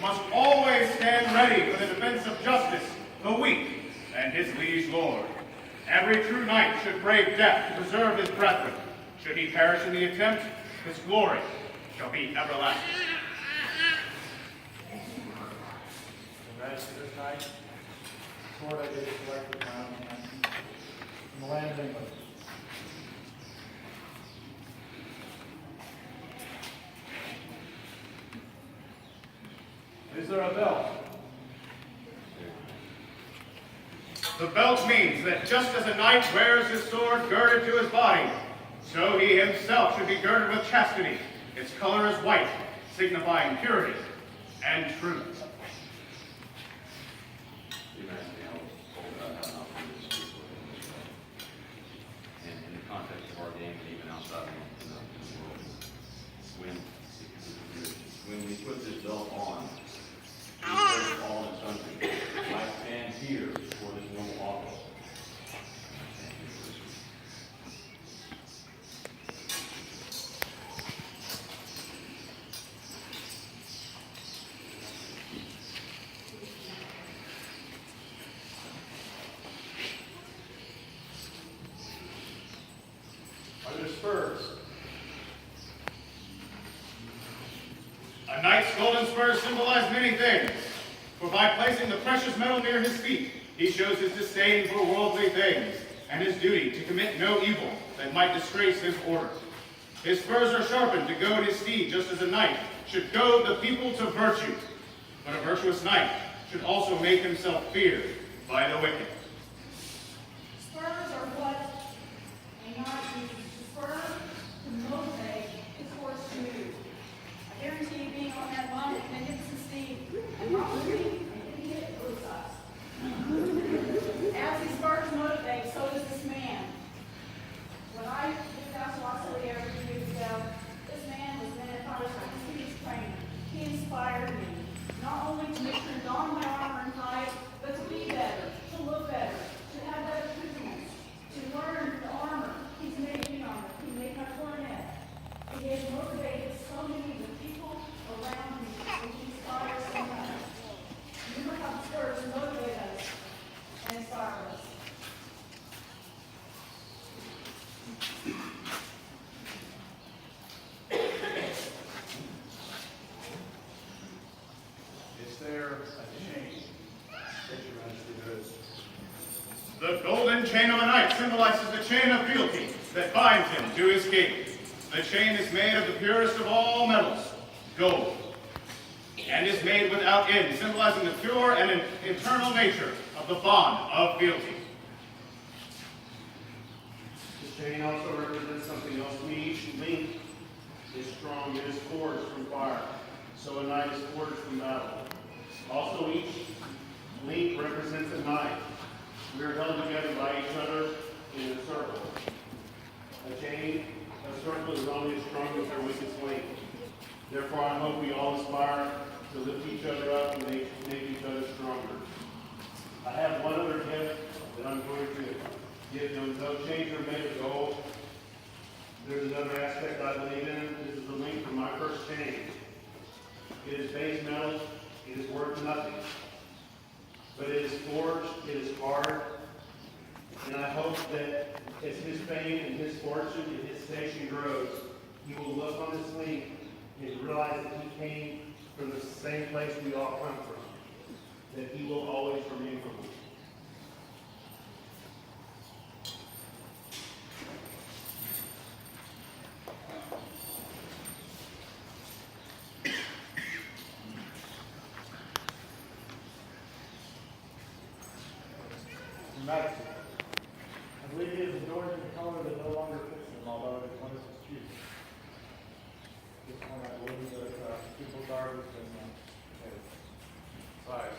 must always stand ready for the defense of justice, the weak, and his liege lord. Every true knight should brave death to preserve his brethren. Should he perish in the attempt, his glory shall be everlasting. Congrats to this night. Sword I did select with my own hand. In the land of England. Is there a belt? The belt means that just as a knight wears his sword girded to his body, so he himself should be girded with chastity. Its color is white, signifying purity and truth. And in the context of our game, and even outside in the world, when we put this belt on, we serve all in country. I stand here for this noble office. Are there spurs? A knight's golden spurs symbolize many things, for by placing the precious metal near his feet, he shows his disdain for worldly things, and his duty to commit no evil that might disgrace his order. His spurs are sharpened to goad his steed, just as a knight should goad the people to virtue. But a virtuous knight should also make himself feared by the wicked. Spurs are what a knight uses to spur to motivate his horse to move. I guarantee you, being on that long, magnificent steed, and probably he hit both sides. As he spurs to motivate, so does this man. When I did Gospel here a few years ago, this man was then, I was like his trainer. He inspired me, not only to make sure to don my armor and tie it, but to be better, to look better, to have better accoutrements, to learn the armor. He's made me armor. He made my cornet. He has motivated so many of the people around me, and he inspires so much. Remember how the spurs motivate us and inspire us. Is there a chain that your majesty knows? The golden chain of a knight symbolizes the chain of fealty that binds him to his king. The chain is made of the purest of all metals, gold, and is made without end, symbolizing the pure and eternal nature of the bond of fealty. The chain also represents something else to me. Each link is strong. It is forged from fire. So a knight is forged from battle. Also, each link represents a knight. We are held together by each other in a circle. A circle is only as strong as their weakest link. Therefore, I hope we all aspire to lift each other up and make each other stronger. I have one other gift that I'm going to give them. Those chains are made of gold. There's another aspect I believe in. This is the link from my first chain. It is base metal. It is worth nothing. But it is forged. It is hard. And I hope that as his fame and his fortune and his station grows, he will look on this link and realize that he came from the same place we all come from. That he will always remain humble. Your majesty, I believe he is adorned in a color that no longer fits him, although it is one of his chiefs. This one, I believe that people garbage and size.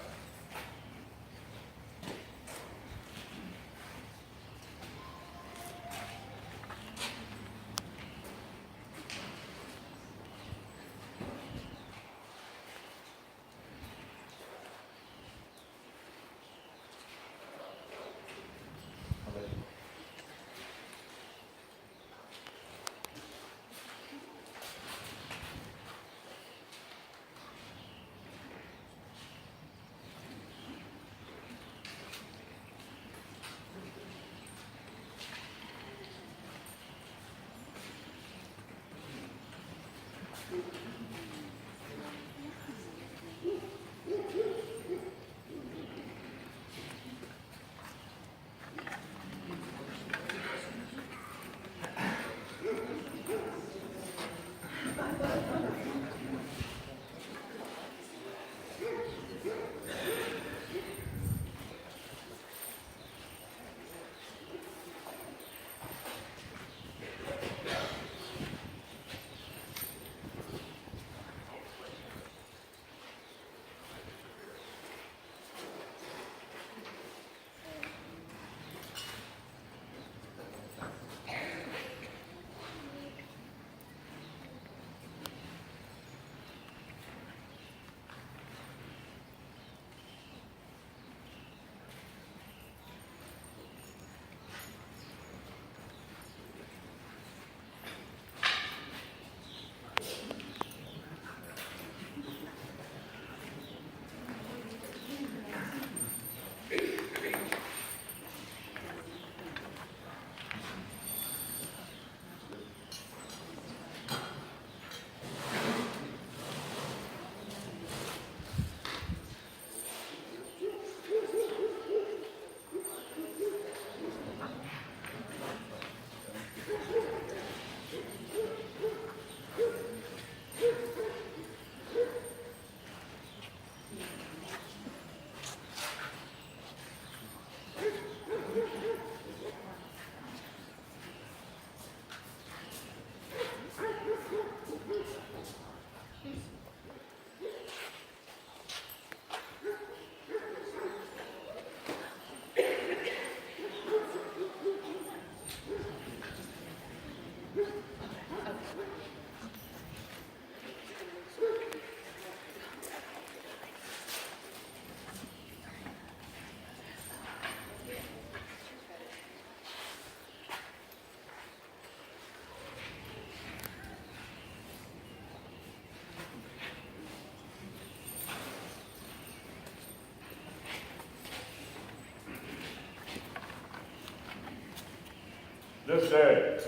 this day,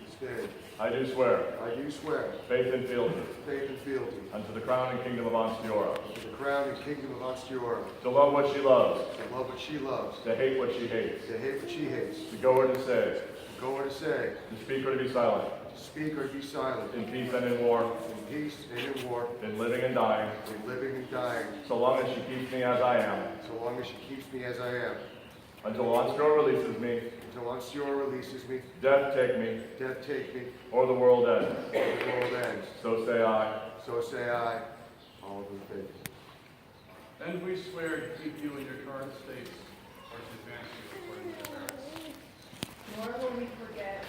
This day, I do swear I do swear faith and fealty faith and fealty unto the crown and kingdom of Anstiora, to the crown and kingdom of Ostiora, to love what she loves, to love what she loves, to hate what she hates, to hate what she hates, to go or to say, to go or to say, to speak or to be silent, to speak or to be silent, in peace and in war, in peace and in war, in living and dying, in living and dying, so long as she keeps me as I am, so long as she keeps me as I am, until Anstiora releases me, until Ostiora releases me, death take me, death take me, or the world ends. or the world ends. So say I. So say I, all of the faithful. And we swear to keep you in your current states, or to advance you according to your merits. Nor will we forget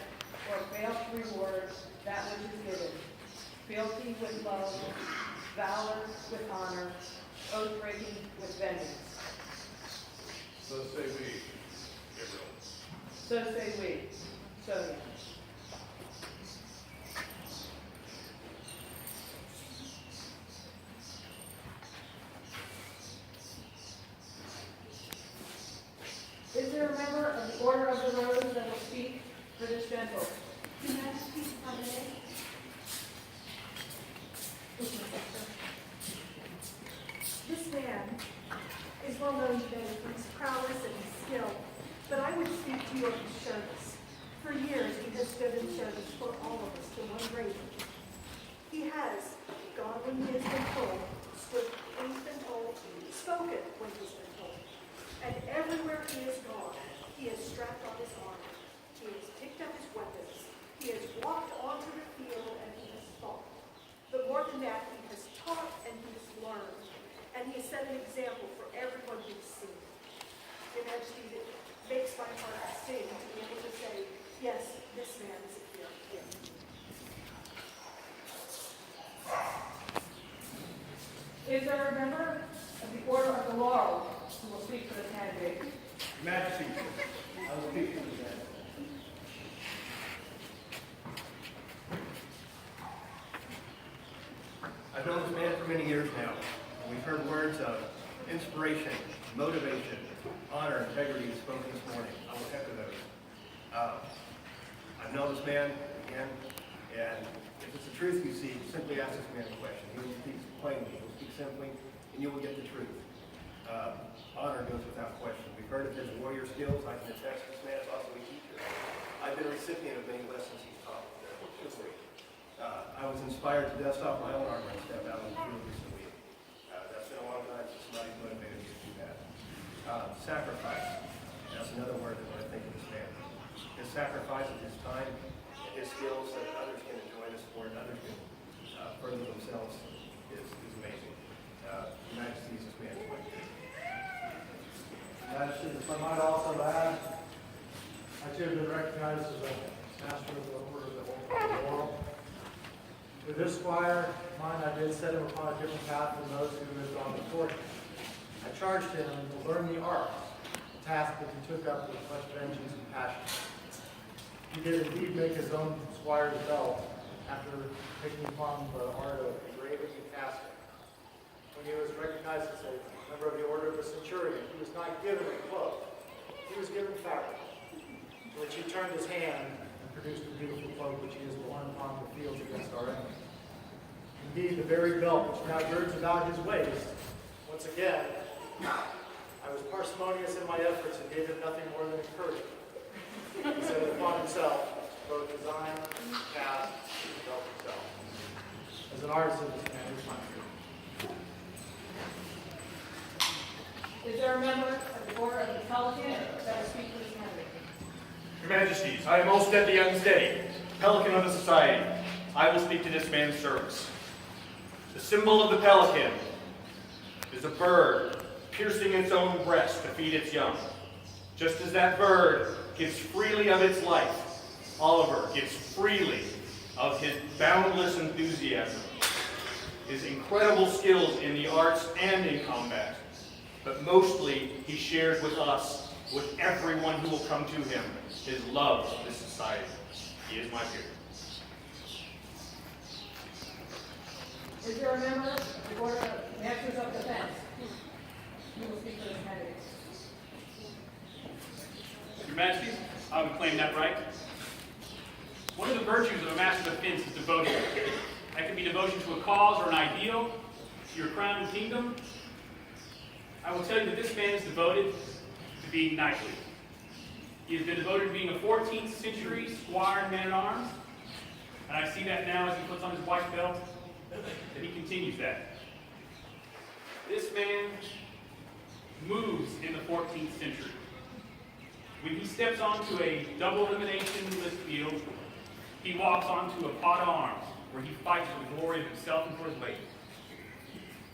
or fail to reward that which is given. Fealty with love, valor with honor, oath breaking with vengeance. So say we, Gabriel. So say we, Sonia. Is there a member of the Order of the Rose that will speak for this gentle? Your Majesty, if I may. This man is well known today for his prowess and his skill, but I would speak to you of his service. For years, he has stood in service for all of us to one great end. He has, gone when he has been told, stood when he's been told, spoken when he's been told. And everywhere he has gone, he has strapped on his armor. He has picked up his weapons. He has walked onto the field and he has fought. But more than that, he has taught and he has learned. And he has set an example for everyone who's seen. Your Majesty, it makes my heart sing to be able to say, yes, this man is a hero. Is there a member of the Order of the Laurel who will speak for the candidate? Your Majesty, I will speak to the man. I've known this man for many years now, and we've heard words of inspiration, motivation, honor, integrity spoken this morning. I will echo those. I've known this man, again, and if it's the truth you seek, simply ask this man a question. He will speak plainly, he will speak simply, and you will get the truth. Honor goes without question. We've heard of his warrior skills. I can attest this man is also a teacher. I've been a recipient of many lessons he's taught. I was inspired to dust off my own armor and step out in the field recently. That's been a long time since somebody's motivated me to do that. Sacrifice. That's another word that when I think of this man. His sacrifice of his time, his skills so that others can enjoy the sport, others can further themselves is amazing. Your Majesty, this man is quite good. Majesty, if I might also add, I too have been recognized as a master of the Order of the Laurel. With this squire, mine, I did set him upon a different path than those who had gone before him. I charged him to learn the arts, a task that he took up with much vengeance and passion. He did indeed make his own squire's belt after taking upon the art of engraving and casting. When he was recognized as a member of the Order of the Centurion, he was not given a cloak. He was given fabric, to which he turned his hand and produced a beautiful cloak which he has worn upon the fields against our enemy. Indeed, the very belt which now girds about his waist, once again, I was parsimonious in my efforts and gave him nothing more than encouragement. He set it upon himself, both design, cast, and belt himself. As an artisan, this man is my hero. Is there a member of the Order of the Pelican that will speak for this candidate? Your Majesties, I am Olstead the Unsteady, Pelican of the Society. I will speak to this man's service. The symbol of the pelican is a bird piercing its own breast to feed its young. Just as that bird gives freely of its life, Oliver gives freely of his boundless enthusiasm, his incredible skills in the arts and in combat. But mostly, he shares with us, with everyone who will come to him, his love of this society. He is my peer. Is there a member of the Board of Masters of Defense who will speak for this candidate? Your Majesty, I would claim that right. to a cause or an ideal, to your crown and kingdom, I will tell you that this man is devoted to being knightly. He has been devoted to being a 14th century squire and man-at-arms, and I see that now as he puts on his white belt, that he continues that. This man moves in the 14th century. When he steps onto a double elimination list field, he walks onto a pot of arms where he fights for the glory of himself and for his lady.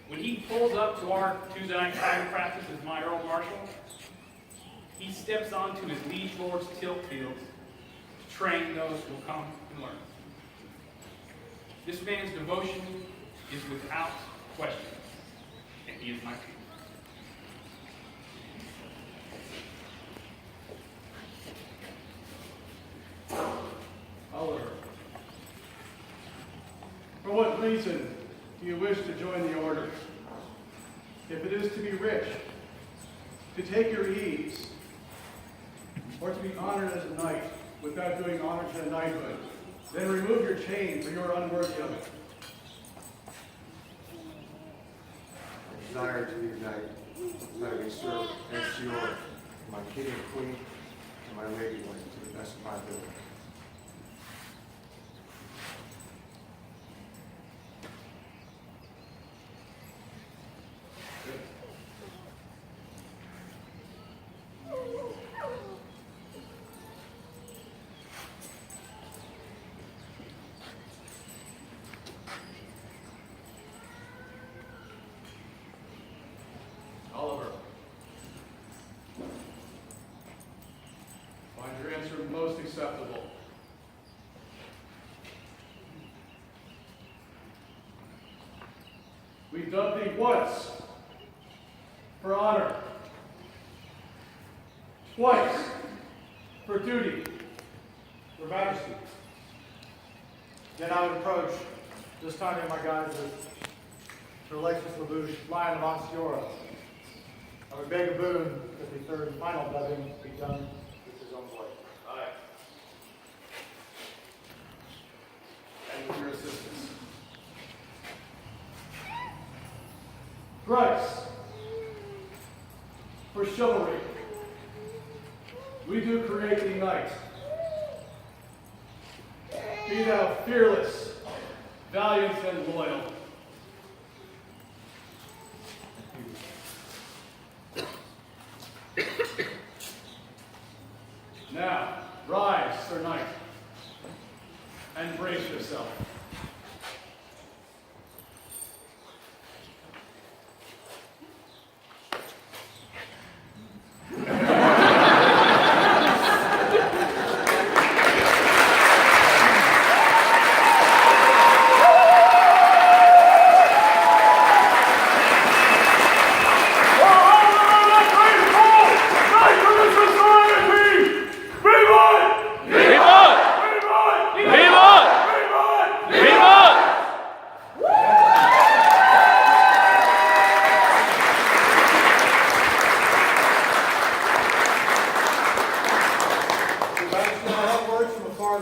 When he pulls up to our Tuesday night private practice as my Earl Marshal, he steps onto his liege lord's tilt field to train those who will come and learn. This man's devotion is without question, and he is my king. Oliver, for what reason do you wish to join the order? If it is to be rich, to take your ease, or to be honored as a knight without doing honor to a knighthood, then remove your chain, for you are unworthy of it. I desire to be a knight, that I may serve as to your, my king and queen, and my lady to the best of my ability. Oliver, find your answer most acceptable. We dub thee once for honor, twice for duty. Your Majesty, then I would approach, this time in my guise as Sir Alexis LaBouche, Lion of Onsiora. I would beg a boon that the third and final dubbing be done with his own voice. Aye. And with your assistance. Thrice for chivalry, we do create thee knight. Be thou fearless, valiant, and loyal. Now, rise, Sir Knight, and brace yourself.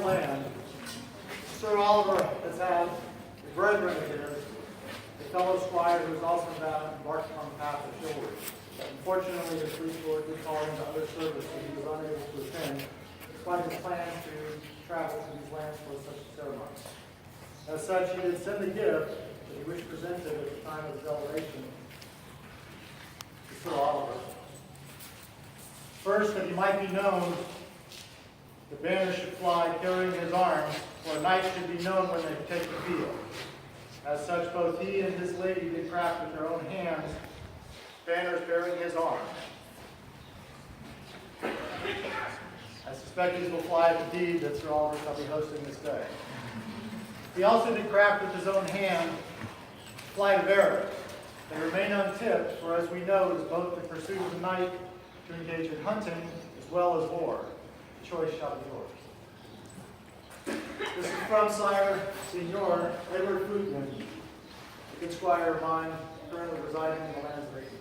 Land. Sir Oliver has had a brethren of his, a fellow squire who is also embarked upon the path of chivalry. Unfortunately, his liege lord did call him to other service that he was unable to attend, despite his plans to travel to these lands for such a ceremony. As such, he did send a gift that he wished presented at the time of his elevation to Sir Oliver. First, that he might be known, the banner should fly carrying his arms, for a knight should be known when they take the field. As such, both he and his lady did craft with their own hands banners bearing his arms. I suspect these will fly at the deed that Sir Oliver shall be hosting this day. He also did craft with his own hand flight of arrows. They remain untipped, for as we know, it is both the pursuit of the knight to engage in hunting as well as war. The choice shall be yours. This is from Sire Signor Edward Footman, a good squire of mine, currently residing in the lands of England.